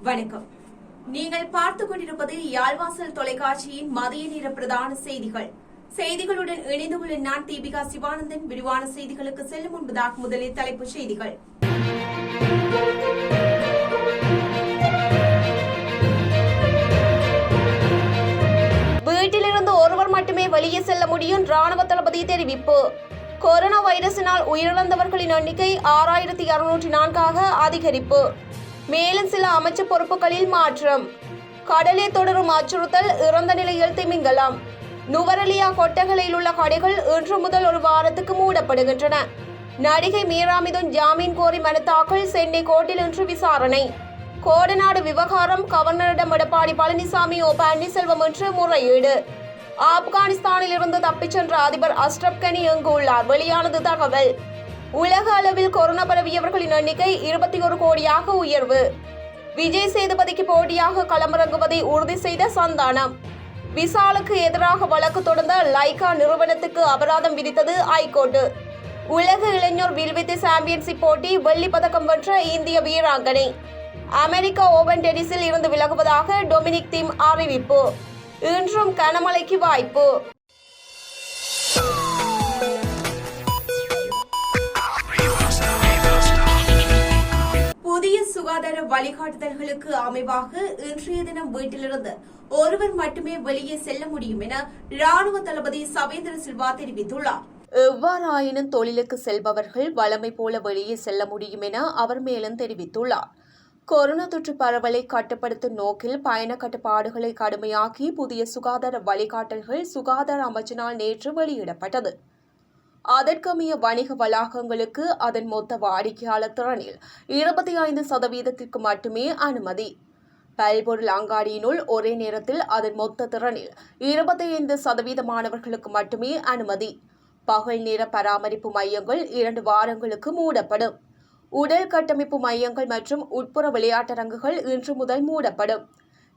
வணக்கம். நீங்கள் பார்த்துக் கொண்டிருப்பது யாழ்வாசல் தொலைக்காட்சியின் மதிய நேர பிரதான செய்திகள். செய்திகளுடன் இணைந்து கொள்ள நான் தீபிகா சிவானந்தன். விரிவான செய்திகளுக்கு செல்லும் முன்பதாக முதலில் தலைப்புச் செய்திகள். வீட்டிலிருந்து ஒருவர் மட்டுமே வெளியே செல்ல முடியும், ராணுவ தளபதி தெரிவிப்பு. கொரோனா வைரஸினால் உயிரிழந்தவர்களின் எண்ணிக்கை 6604 அதிகரிப்பு. மேலும் சில அமைச்சர் பொறுப்புகளில் மாற்றம். கடலில் தொடரும் அச்சுறுத்தல், இறந்த நிலையில் திமிங்கலம். நுவரெலியா கொட்டகலையில் உள்ள கடைகள் இன்று முதல் ஒரு வாரத்துக்கு மூடப்படுகின்றன. நடிகை மீரா மிதுன் ஜாமீன் கோரி மனு தாக்கல், சென்னை கோர்ட்டில் இன்று விசாரணை. கோடநாடு விவகாரம், கவர்னரிடம் எடப்பாடி பழனிசாமி ஓ பன்னீர்செல்வம் என்று முறையீடு. ஆப்கானிஸ்தானில் இருந்து தப்பிச் சென்ற அதிபர் அஷ்ரப் கனி எங்கு உள்ளார், வெளியானது தகவல். உலக அளவில் கொரோனா பரவியவர்களின் எண்ணிக்கை 21 கோடியாக உயர்வு. விஜய் சேதுபதிக்கு போட்டியாக களமிறங்குவதை உறுதி செய்த சந்தானம். விசாலுக்கு எதிராக வழக்கு தொடர்ந்த லைகா நிறுவனத்துக்கு அபராதம் விதித்தது ஐகோர்ட். உலக இளைஞர் வில்வித்தை சாம்பியன்ஷிப் போட்டி, வெள்ளி பதக்கம் வென்ற இந்திய வீராங்கனை. அமெரிக்க ஓபன் டென்னிஸில் இருந்து விலகுவதாக டொமினிக் தீம் அறிவிப்பு. இன்றும் கனமழைக்கு வாய்ப்பு. புதிய சுகாதார வழிகாட்டுதல்களுக்கு அமைவாக இன்றைய தினம் வீட்டிலிருந்து ஒருவர் மட்டுமே வெளியே செல்ல முடியும் என ராணுவ தளபதி சவேந்திர சில்வா தெரிவித்துள்ளார். எவ்வாறாயினும் தொழிலுக்கு செல்பவர்கள் வழமை போல வெளியே செல்ல முடியும் என அவர் மேலும் தெரிவித்துள்ளார். கொரோனா தொற்று பரவலை கட்டுப்படுத்தும் நோக்கில் பயண கட்டுப்பாடுகளை கடுமையாக்கி புதிய சுகாதார வழிகாட்டல்கள் சுகாதார அமைச்சினால் நேற்று வெளியிடப்பட்டது. அதற்கமைய வணிக வளாகங்களுக்கு அதன் மொத்த வாடிக்கையாளர் திறனில் 25% மட்டுமே அனுமதி. பல்பொருள் அங்காடியினுள் ஒரே நேரத்தில் அதன் மொத்த திறனில் 25% மாணவர்களுக்கு மட்டுமே அனுமதி. பகல் நேர பராமரிப்பு மையங்கள் 2 வாரங்களுக்கு மூடப்படும். உடல் கட்டமைப்பு மையங்கள் மற்றும் உட்புற விளையாட்டரங்குகள் இன்று முதல் மூடப்படும்.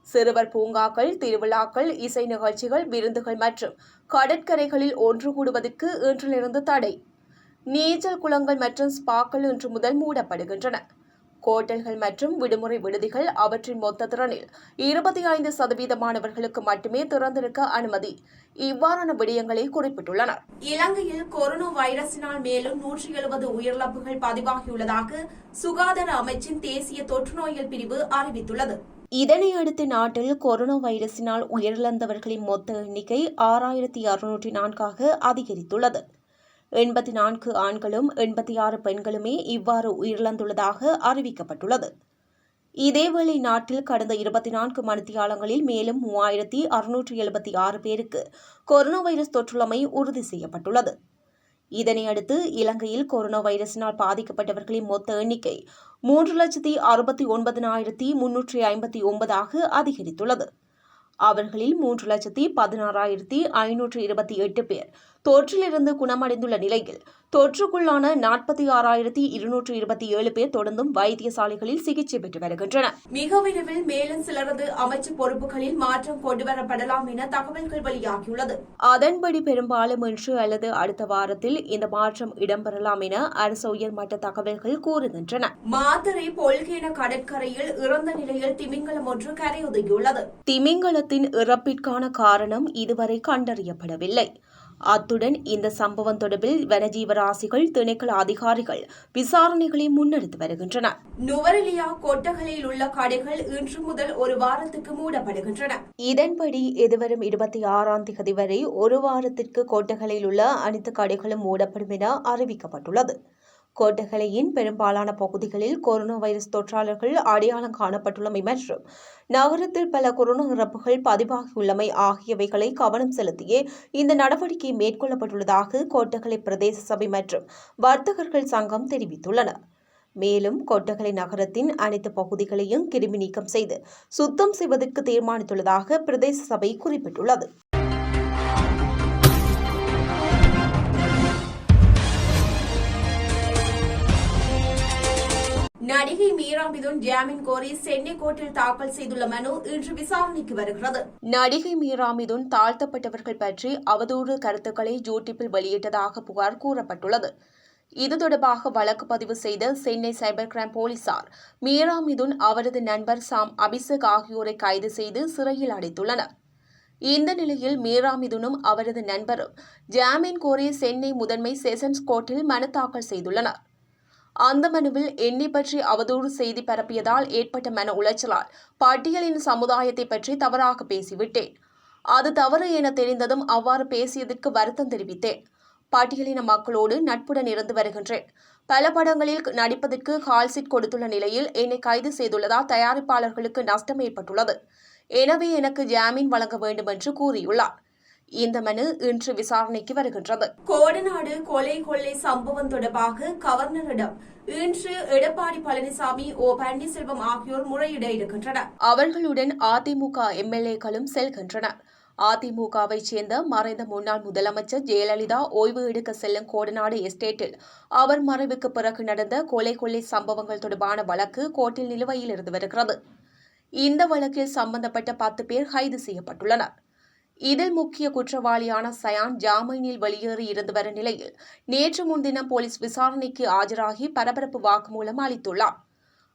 சிறுவர் பூங்காக்கள், திருவிழாக்கள், இசை நிகழ்ச்சிகள், விருந்துகள் மற்றும் கடற்கரைகளில் ஒன்று கூடுவதற்கு இன்றிலிருந்து தடை. நீச்சல் குளங்கள் மற்றும் ஸ்பாக்கள் இன்று முதல் மூடப்படுகின்றன. கோட்டல்கள் மற்றும் விடுமுறை விடுதிகள் அவற்றின் மொத்த திறனில் 25% மாணவர்களுக்கு மட்டுமே திறந்திருக்க அனுமதி. இவ்வாறான விடயங்களை குறிப்பிட்டுள்ளனர். இலங்கையில் கொரோனா வைரஸினால் மேலும் 170 உயிரிழப்புகள் பதிவாகியுள்ளதாக சுகாதார அமைச்சின் தேசிய தொற்று நோய்கள் பிரிவு அறிவித்துள்ளது. இதனையடுத்து நாட்டில் கொரோனா வைரஸினால் உயிரிழந்தவர்களின் மொத்த எண்ணிக்கை 6604 அதிகரித்துள்ளது. 84 ஆண்களும் 86 பெண்களுமே இவ்வாறு உயிரிழந்துள்ளதாக அறிவிக்கப்பட்டுள்ளது. இதேவேளை நாட்டில் கடந்த 24 மணித்தியாலங்களில் மேலும் 3676 பேருக்கு கொரோனா வைரஸ் தொற்றுள்ளமை உறுதி செய்யப்பட்டுள்ளது. இதனையடுத்து இலங்கையில் கொரோனா வைரஸினால் பாதிக்கப்பட்டவர்களின் மொத்த எண்ணிக்கை 3,69,359 அதிகரித்துள்ளது. அவர்களில் 3,16,528 பேர் தொற்றிலிருந்து குணமடைந்துள்ள நிலையில் தொற்றுக்குள்ளான 46,227 பேர் தொடர்ந்தும் வைத்தியசாலைகளில் சிகிச்சை பெற்று வருகின்றனர். மிக விரைவில் மேலும் சிலரது அமைச்சு பொறுப்புகளில் மாற்றம் கொண்டுவரப்படலாம் என தகவல்கள் வெளியாகியுள்ளது. அதன்படி பெரும்பாலும் இன்று அல்லது அடுத்த வாரத்தில் இந்த மாற்றம் இடம்பெறலாம் என அரசு உயர்மட்ட தகவல்கள் கூறுகின்றன. மாத்தறை பொல்கேன கடற்கரையில் இறந்த நிலையில் திமிங்கலம் ஒன்று கரையொதுங்கியுள்ளது. திமிங்கலத்தின் இறப்பிற்கான காரணம் இதுவரை கண்டறியப்படவில்லை. அத்துடன் இந்த சம்பவம் தொடர்பில் வனஜீவராசிகள் திணைக்கள அதிகாரிகள் விசாரணைகளை முன்னெடுத்து வருகின்றனர். நுவரெலியா கொட்டகலையில் உள்ள கடைகள் இன்று முதல் ஒரு வாரத்துக்கு மூடப்படுகின்றன. இதன்படி எதிர்வரும் 26ஆம் தேதி வரை ஒரு வாரத்திற்கு கொட்டகலையில் உள்ள அனைத்து கடைகளும் மூடப்படும் என அறிவிக்கப்பட்டுள்ளது. கோட்டகலையின் பெரும்பாலான பகுதிகளில் கொரோனா வைரஸ் தொற்றாளர்கள் அடையாளம் காணப்பட்டுள்ளமை மற்றும் நகரத்தில் பல கொரோனா இறப்புகள் பதிவாகியுள்ளமை ஆகியவைகளை கவனம் செலுத்தியே இந்த நடவடிக்கை மேற்கொள்ளப்பட்டுள்ளதாக கோட்டகலை பிரதேச சபை மற்றும் வர்த்தகர்கள் சங்கம் தெரிவித்துள்ளனர். மேலும் கொட்டகலை நகரத்தின் அனைத்து பகுதிகளையும் கிருமி நீக்கம் செய்து சுத்தம் செய்வதற்கு தீர்மானித்துள்ளதாக பிரதேச சபை குறிப்பிட்டுள்ளது. நடிகை மீரா மிதுன் ஜாமீன் கோரி சென்னை கோர்ட்டில் தாக்கல் செய்துள்ள மனு இன்று விசாரணைக்கு வருகிறது. நடிகை மீரா மிதுன் தாழ்த்தப்பட்டவர்கள் பற்றி அவதூறு கருத்துக்களை யூடியூப்பில் வெளியிட்டதாக புகார் கூறப்பட்டுள்ளது. இது தொடர்பாக வழக்கு பதிவு செய்த சென்னை சைபர் கிரைம் போலீசார் மீரா மிதுன், அவரது நண்பர் சாம் அபிஷேக் ஆகியோரை கைது செய்து சிறையில் அடைத்துள்ளனர். இந்த நிலையில் மீரா மிதுனும் அவரது நண்பரும் ஜாமீன் கோரி சென்னை முதன்மை செஷன்ஸ் கோர்ட்டில் மனு தாக்கல் செய்துள்ளனர். அந்த மனுவில் என்னை பற்றி அவதூறு செய்தி பரப்பியதால் ஏற்பட்ட மன உளைச்சலால் பட்டியலின் சமுதாயத்தை பற்றி தவறாக பேசிவிட்டேன். அது தவறு என தெரிந்ததும் அவ்வாறு பேசியதற்கு வருத்தம் தெரிவித்தேன். பட்டியலின மக்களோடு நட்புடன் இருந்து வருகின்றேன். பல படங்களில் நடிப்பதற்கு கால்ஷீட் கொடுத்துள்ள நிலையில் என்னை கைது செய்துள்ளதால் தயாரிப்பாளர்களுக்கு நஷ்டம் ஏற்பட்டுள்ளது. எனவே எனக்கு ஜாமீன் வழங்க வேண்டும் என்று கூறியுள்ளார். இந்த மனு இன்று விசாரணைக்கு வருகின்றது. கோடநாடு கொலை கொள்ளை சம்பவம் தொடர்பாக கவர்னரிடம் இன்று எடப்பாடி பழனிசாமி, ஓ பன்னீர்செல்வம் ஆகியோர் முறையிட இருக்கின்றனர். அவர்களுடன் அதிமுக எம்எல்ஏக்களும் செல்கின்றனர். அதிமுகவை சேர்ந்த மறைந்த முன்னாள் முதலமைச்சர் ஜெயலலிதா ஓய்வு எடுக்க செல்லும் கோடநாடு எஸ்டேட்டில் அவர் மறைவுக்கு பிறகு நடந்த கொலை கொள்ளை சம்பவங்கள் தொடர்பான வழக்கு கோர்ட்டில் நிலுவையில் இருந்து வருகிறது. இந்த வழக்கில் சம்பந்தப்பட்ட 10 பேர் கைது செய்யப்பட்டுள்ளனர். இதில் முக்கிய குற்றவாளியான சயான் ஜாமீனில் வெளியேறி இருந்து வரும் நிலையில் நேற்று முன்தினம் போலீஸ் விசாரணைக்கு ஆஜராகி பரபரப்பு வாக்குமூலம் அளித்துள்ளார்.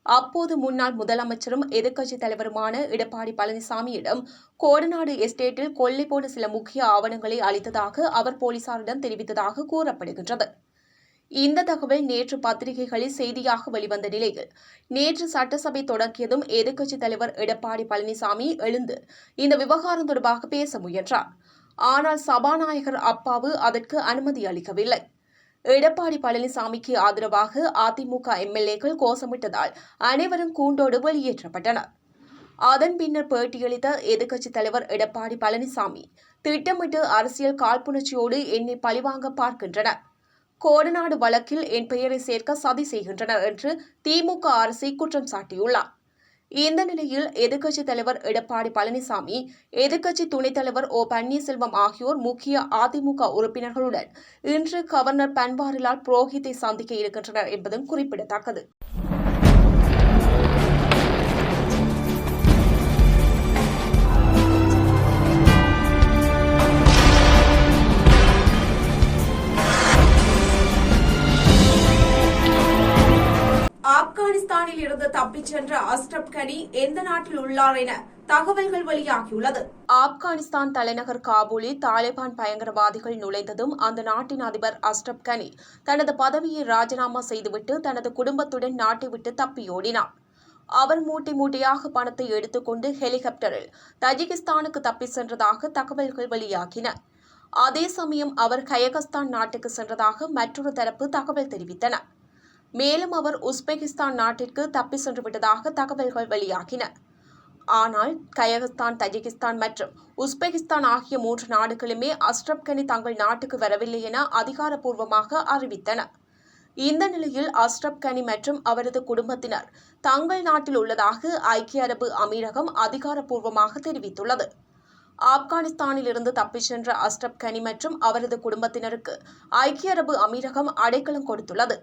அப்போது முன்னாள் முதலமைச்சரும் எதிர்க்கட்சித் தலைவருமான எடப்பாடி பழனிசாமியிடம் கோடநாடு எஸ்டேட்டில் கொள்ளை போன சில முக்கிய ஆவணங்களை அளித்ததாக அவர் போலீசாரிடம் தெரிவித்ததாக கூறப்படுகின்றது. இந்த தகவல் நேற்று பத்திரிகைகளில் செய்தியாக வெளிவந்த நிலையில் நேற்று சட்டசபை தொடங்கியதும் எதிர்க்கட்சித் தலைவர் எடப்பாடி பழனிசாமி எழுந்து இந்த விவகாரம் தொடர்பாக பேச முயன்றார். ஆனால் சபாநாயகர் அப்பாவு அதற்கு அனுமதி அளிக்கவில்லை. எடப்பாடி பழனிசாமிக்கு ஆதரவாக அதிமுக எம்எல்ஏக்கள் கோஷமிட்டதால் அனைவரும் கூண்டோடு வெளியேற்றப்பட்டனர். அதன் பின்னர் பேட்டியளித்த எதிர்க்கட்சித் தலைவர் எடப்பாடி பழனிசாமி, திட்டமிட்டு அரசியல் காழ்ப்புணர்ச்சியோடு என்னை பழிவாங்க பார்க்கின்றனர். கோடநாடு வழக்கில் என் பெயரை சேர்க்க சதி செய்கின்றனர் என்று திமுக அரசை குற்றம் சாட்டியுள்ளார். இந்த நிலையில் எதிர்க்கட்சித் தலைவர் எடப்பாடி பழனிசாமி, எதிர்க்கட்சி துணைத் தலைவர் ஓ பன்னீர்செல்வம் ஆகியோர் முக்கிய அதிமுக உறுப்பினர்களுடன் இன்று கவர்னர் பன்வாரிலால் புரோஹித்தை சந்திக்க இருக்கின்றனர் என்பதும் குறிப்பிடத்தக்கது. ஆப்கானிஸ்தானில் இருந்து தப்பிச் சென்ற அஷ்ரப் கனி எந்த நாட்டில் உள்ளார் என தகவல்கள் வெளியாகியுள்ளது. ஆப்கானிஸ்தான் தலைநகர் காபூலில் தாலிபான் பயங்கரவாதிகள் நுழைந்ததும் அந்த நாட்டின் அதிபர் அஷ்ரப் கனி தனது பதவியை ராஜினாமா செய்துவிட்டு தனது குடும்பத்துடன் நாட்டை விட்டு தப்பியோடினார். அவர் மூட்டை மூட்டையாக பணத்தை எடுத்துக்கொண்டு ஹெலிகாப்டரில் தஜிகிஸ்தானுக்கு தப்பி சென்றதாக தகவல்கள் வெளியாகின. அதே சமயம் அவர் கயகஸ்தான் நாட்டுக்கு சென்றதாக மற்றொரு தரப்பு தகவல் தெரிவித்தன. மேலும் அவர் உஸ்பெகிஸ்தான் நாட்டிற்கு தப்பி சென்று விட்டதாக தகவல்கள் வெளியாகின. ஆனால் கயகஸ்தான், தஜிகிஸ்தான் மற்றும் உஸ்பெகிஸ்தான் ஆகிய 3 நாடுகளுமே அஷ்ரப் கனி தங்கள் நாட்டுக்கு வரவில்லை என அதிகாரப்பூர்வமாக அறிவித்தன. இந்த நிலையில் அஷ்ரப் கனி மற்றும் அவரது குடும்பத்தினர் தங்கள் நாட்டில் உள்ளதாக ஐக்கிய அரபு அமீரகம் அதிகாரப்பூர்வமாக தெரிவித்துள்ளது. ஆப்கானிஸ்தானில் இருந்து தப்பிச் சென்ற அஷ்ரப் கனி மற்றும் அவரது குடும்பத்தினருக்கு ஐக்கிய அரபு அமீரகம் அடைக்கலம் கொடுத்துள்ளது.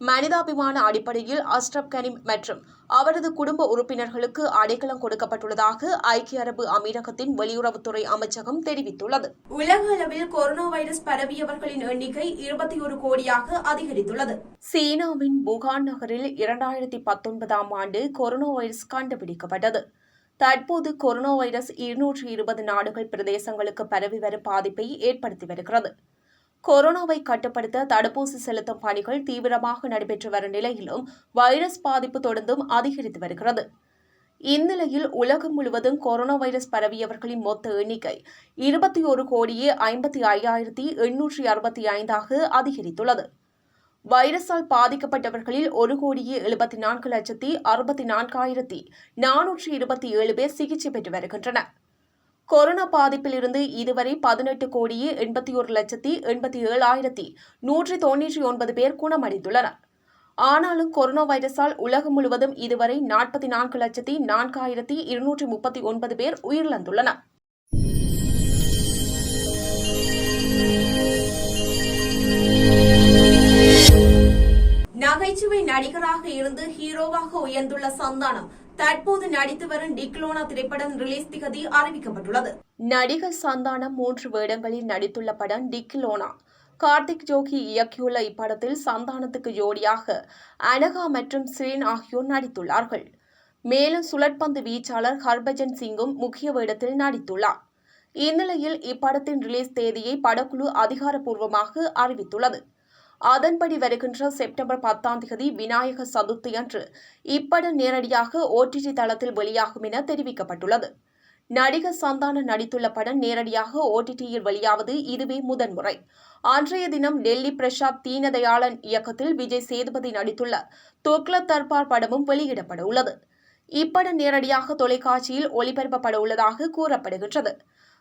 மனிதாபிமான அடிப்படையில் அஷ்ரப் கனி மற்றும் அவரது குடும்ப உறுப்பினர்களுக்கு அடைக்கலம் கொடுக்கப்பட்டுள்ளதாக ஐக்கிய அரபு அமீரகத்தின் வெளியுறவுத்துறை அமைச்சகம் தெரிவித்துள்ளது. உலக அளவில் கொரோனா வைரஸ் பரவியவர்களின் எண்ணிக்கை 21 கோடியாக அதிகரித்துள்ளது. சீனாவின் வுகான் நகரில் 2019ஆம் ஆண்டு கொரோனா வைரஸ் கண்டுபிடிக்கப்பட்டது. தற்போது கொரோனா வைரஸ் 220 நாடுகள் பிரதேசங்களுக்கு பரவி வரும் பாதிப்பை ஏற்படுத்தி வருகிறது. கொரோனாவை கட்டுப்படுத்த தடுப்பூசி செலுத்தும் பணிகள் தீவிரமாக நடைபெற்று வரும் நிலையிலும் வைரஸ் பாதிப்பு தொடர்ந்தும் அதிகரித்து வருகிறது. இந்நிலையில் உலகம் முழுவதும் கொரோனா வைரஸ் பரவியவர்களின் மொத்த எண்ணிக்கை 21,55,865 அதிகரித்துள்ளது. வைரஸால் பாதிக்கப்பட்டவர்களில் 1,74,64,427 பேர் சிகிச்சை பெற்று வருகின்றனர். கொரோனா பாதிப்பில் இருந்து இதுவரை 18,87,199 பேர் குணமடைந்துள்ளனர். ஆனாலும் கொரோனா வைரஸால் உலகம் முழுவதும் இதுவரை 44,04,239 பேர் உயிரிழந்துள்ளனர். நகைச்சுவை நடிகராக இருந்து ஹீரோவாக உயர்ந்துள்ள சந்தானம் தற்போது நடித்து வரும் டிக்லோனா திரைப்படம் ரிலீஸ் திகதி அறிவிக்கப்பட்டுள்ளது. நடிகர் சந்தானம் 3 வேடங்களில் நடித்துள்ள படம் டிக்லோனா கார்த்திக் ஜோகி இயக்கியுள்ள இப்படத்தில் சந்தானத்துக்கு ஜோடியாக அனகா மற்றும் ஸ்ரீன் ஆகியோர் நடித்துள்ளார்கள். மேலும் சுழற்பந்து வீச்சாளர் ஹர்பஜன் சிங்கும் முக்கிய வேடத்தில் நடித்துள்ளார். இந்நிலையில் இப்படத்தின் ரிலீஸ் தேதியை படக்குழு அதிகாரப்பூர்வமாக அறிவித்துள்ளது. அதன்படி வருகின்ற செப்டம்பர் 10 விநாயக சதுர்த்தி அன்று இப்படம் நேரடியாக OTT தளத்தில் வெளியாகும் என தெரிவிக்கப்பட்டுள்ளது. நடிகர் சந்தானம் நடித்துள்ள படம் நேரடியாக OTTயில் வெளியாவது இதுவே முதன்முறை. அன்றைய தினம் டெல்லி பிரசாத் தீனதயாளன் இயக்கத்தில் விஜய் சேதுபதி நடித்துள்ள துக்ளக் தர்பார் படமும் வெளியிடப்பட உள்ளது. இப்படம் நேரடியாக தொலைக்காட்சியில் ஒளிபரப்பப்பட உள்ளதாக கூறப்படுகின்றது.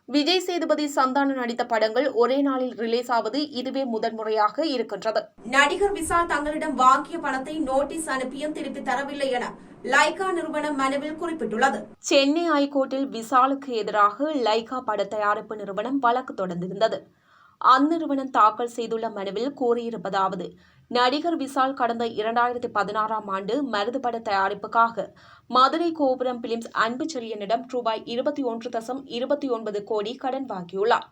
விஜய் சேதுபதி சந்தானம் நடித்த படங்கள் ஒரே நாளில் ரிலீஸ் ஆவது இதுவே முதன்முறையாக இருக்கின்றது. நடிகர் விசால் தங்களிடம் வாங்கிய பணத்தை நோட்டீஸ் அனுப்பியும் திருப்பி தரவில்லை என லைகா நிறுவனம் மனுவில் குறிப்பிட்டுள்ளது. சென்னை ஐகோர்ட்டில் விசாலுக்கு எதிராக லைகா பட தயாரிப்பு நிறுவனம் வழக்கு தொடர்ந்திருந்தது. அந்நிறுவனம் தாக்கல் செய்துள்ள மனுவில் கூறியிருப்பதாவது: நடிகர் விசால் கடந்த 2016ஆம் ஆண்டு மருது பட தயாரிப்புக்காக மதுரை கோபுரம் பிலிம்ஸ் அன்புச்செழியனிடம் ரூபாய் 21.29 கோடி கடன் வாங்கியுள்ளார்.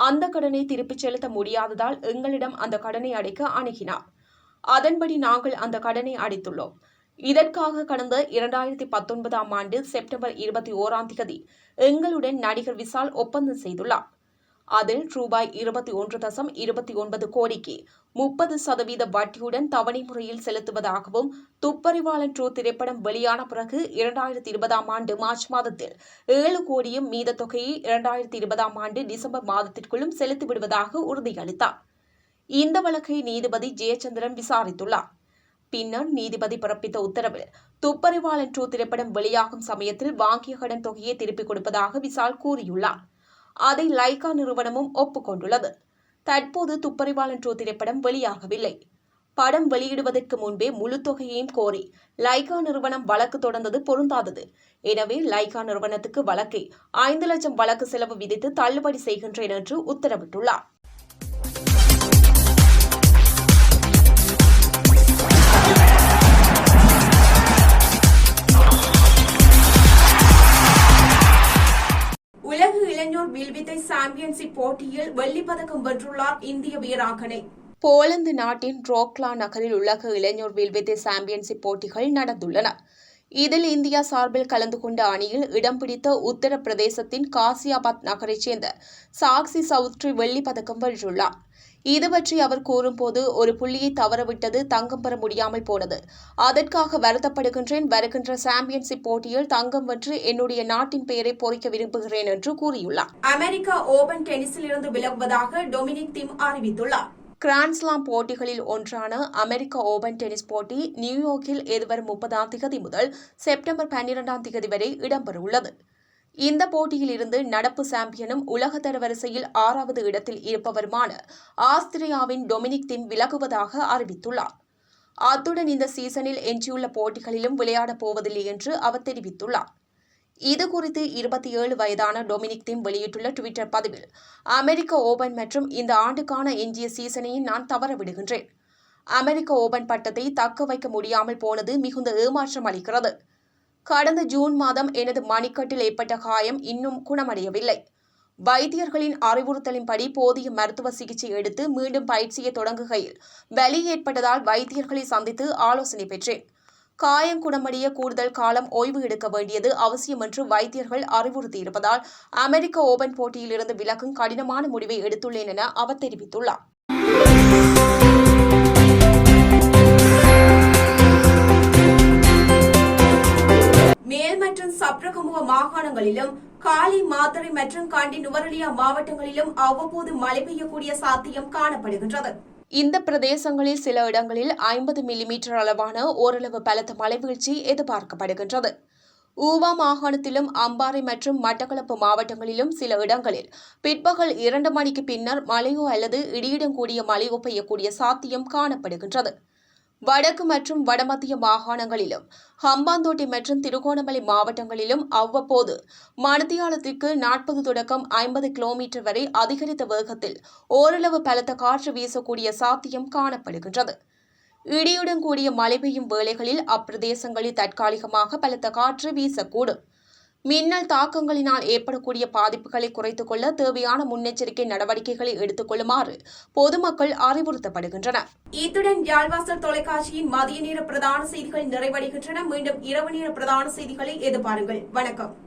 அந்த கடனை திருப்பிச் செலுத்த முடியாததால் எங்களிடம் அந்த கடனை அடைக்க அணுகினார். அதன்படி நாங்கள் அந்த கடனை அடைத்துள்ளோம். இதற்காக கடந்த 2019ஆம் ஆண்டு செப்டம்பர் 21 எங்களுடன் நடிகர் விசால் ஒப்பந்தம் செய்துள்ளார். அதில் ரூபாய் 21.29 கோடிக்கு 30% வட்டியுடன் தவணை முறையில் செலுத்துவதாகவும், துப்பறிவாளன் 2 திரைப்படம் வெளியான பிறகு 2020ஆம் ஆண்டு மார்ச் மாதத்தில் 7 கோடியும் மீத தொகையை 2020ஆம் ஆண்டு டிசம்பர் மாதத்திற்குள்ளும் செலுத்திவிடுவதாக உறுதியளித்தார். இந்த வழக்கை நீதிபதி ஜெயச்சந்திரன் விசாரித்துள்ளார். பின்னர் நீதிபதி பிறப்பித்த உத்தரவில் துப்பறிவாளன் 2 திரைப்படம் வெளியாகும் சமயத்தில் வாங்கிய கடன் தொகையை திருப்பிக் கொடுப்பதாக விசால் கூறியுள்ளார். அதை லைகா நிறுவனமும் ஒப்புக்கொண்டுள்ளது. தற்போது துப்பறிவாளன் 2 திரைப்படம் வெளியாகவில்லை. படம் வெளியிடுவதற்கு முன்பே முழு தொகையையும் கோரி லைகா நிறுவனம் வழக்கு தொடர்ந்தது பொருந்தாதது. எனவே லைகா நிறுவனத்துக்கு வழக்கை 5 லட்சம் வழக்கு செலவு விதித்து தள்ளுபடி செய்கின்றேன் என்று உத்தரவிட்டுள்ளார். உலக இளைஞர் வில்வித்தை சாம்பியன்ஷிப் போட்டியில் வெள்ளிப் பதக்கம் வென்றுள்ளார் இந்திய வீராங்கனை. போலந்து நாட்டின் ரோக்லா நகரில் உலக இளைஞர் வில்வித்தை சாம்பியன்ஷிப் போட்டிகள் நடந்துள்ளன. இதில் இந்தியா சார்பில் கலந்து கொண்ட அணியில் இடம் பிடித்த உத்தரப்பிரதேசத்தின் காசியாபாத் நகரைச் சேர்ந்த சாக்சி சௌத்ரி வெள்ளிப் பதக்கம் வென்றுள்ளார். இது பற்றி அவர் கூறும்போது, ஒரு புள்ளியை தவறவிட்டது, தங்கம் பெற முடியாமல் போனது. அதற்காக வருத்தப்படுகின்றேன். வருகின்ற சாம்பியன்ஷிப் போட்டியில் தங்கம் வென்று என்னுடைய நாட்டின் பெயரை பொறிக்க விரும்புகிறேன் என்று கூறியுள்ளார். அமெரிக்கா ஓபன் டென்னிஸில் இருந்து விலகுவதாக டொமினிக் தீம் அறிவித்துள்ளார். கிராண்ட்ஸ்லாம் போட்டிகளில் ஒன்றான அமெரிக்க ஓபன் டென்னிஸ் போட்டி நியூயார்க்கில் எதிர்வரும் 30 முதல் செப்டம்பர் 12 வரை இடம்பெறவுள்ளது. இந்த போட்டியில் இருந்து நடப்பு சாம்பியனும் உலக தரவரிசையில் 6வது இடத்தில் இருப்பவருமான ஆஸ்திரியாவின் டொமினிக் தீம் விலகுவதாக அறிவித்துள்ளார். அத்துடன் இந்த சீசனில் எஞ்சியுள்ள போட்டிகளிலும் விளையாடப் போவதில்லை என்று அவர் தெரிவித்துள்ளார். இதுகுறித்து 27 வயதான டொமினிக் தீம் வெளியிட்டுள்ள டுவிட்டர் பதிவில், அமெரிக்க ஓபன் மற்றும் இந்த ஆண்டுக்கான எஞ்சிய சீசனையும் நான் தவறவிடுகின்றேன். அமெரிக்க ஓபன் பட்டத்தை தக்க வைக்க முடியாமல் போனது மிகுந்த ஏமாற்றம் அளிக்கிறது. கடந்த ஜூன் மாதம் எனது மணிக்கட்டில் ஏற்பட்ட காயம் இன்னும் குணமடையவில்லை. வைத்தியர்களின் அறிவுறுத்தலின்படி போதிய மருத்துவ சிகிச்சை எடுத்து மீண்டும் பயிற்சியை தொடங்குகையில் வலி ஏற்பட்டதால் வைத்தியர்களை சந்தித்து ஆலோசனை பெற்றேன். காயம் குணமடைய கூடுதல் காலம் ஓய்வு எடுக்க வேண்டியது அவசியம் என்று வைத்தியர்கள் அறிவுறுத்தியிருப்பதால் அமெரிக்க ஓபன் போட்டியிலிருந்து விலகும் கடினமான முடிவை எடுத்துள்ளேன் என அவர் தெரிவித்துள்ளார். மேல் மற்றும் சப்ரகமுக மாகாணங்களிலும் காலி, மாத்தறை மற்றும் கண்டி, நுவரெலியா மாவட்டங்களிலும் அவ்வப்போது மழை பெய்யக்கூடிய சாத்தியம் காணப்படுகின்றது. இந்த பிரதேசங்களில் சில இடங்களில் 50 மில்லிமீட்டர் அளவான ஓரளவு பலத்த மழை வீழ்ச்சி எதிர்பார்க்கப்படுகின்றது. ஊவா மாகாணத்திலும் அம்பாறை மற்றும் மட்டக்களப்பு மாவட்டங்களிலும் சில இடங்களில் பிற்பகல் 2 மணிக்கு பின்னர் மழையோ அல்லது இடியுடன் கூடிய மழையோ பெய்யக்கூடிய சாத்தியம் காணப்படுகின்றது. வடக்கு மற்றும் வடமத்திய மாகாணங்களிலும் ஹம்பாந்தோட்டை மற்றும் திருகோணமலை மாவட்டங்களிலும் அவ்வப்போது மணித்தியாலத்திற்கு 40 தொடக்கம் 50 கிலோமீட்டர் வரை அதிகரித்த வேகத்தில் ஓரளவு பலத்த காற்று வீசக்கூடிய சாத்தியம் காணப்படுகின்றது. இடியுடன் கூடிய மழை பெய்யும் வேளைகளில் அப்பிரதேசங்களில் தற்காலிகமாக பலத்த காற்று வீசக்கூடும். மின்னல் தாக்கங்களினால் ஏற்படக்கூடிய பாதிப்புகளை குறைத்துக் கொள்ள தேவையான முன்னெச்சரிக்கை நடவடிக்கைகளை எடுத்துக் கொள்ளுமாறு பொதுமக்கள் அறிவுறுத்தப்படுகின்றனர். இத்துடன் யாழ்வாசல் தொலைக்காட்சியின் மதிய நேர பிரதான செய்திகள் நிறைவடைகின்றன. மீண்டும் இரவு நேர பிரதான செய்திகளை எதிர்பாருங்கள். வணக்கம்.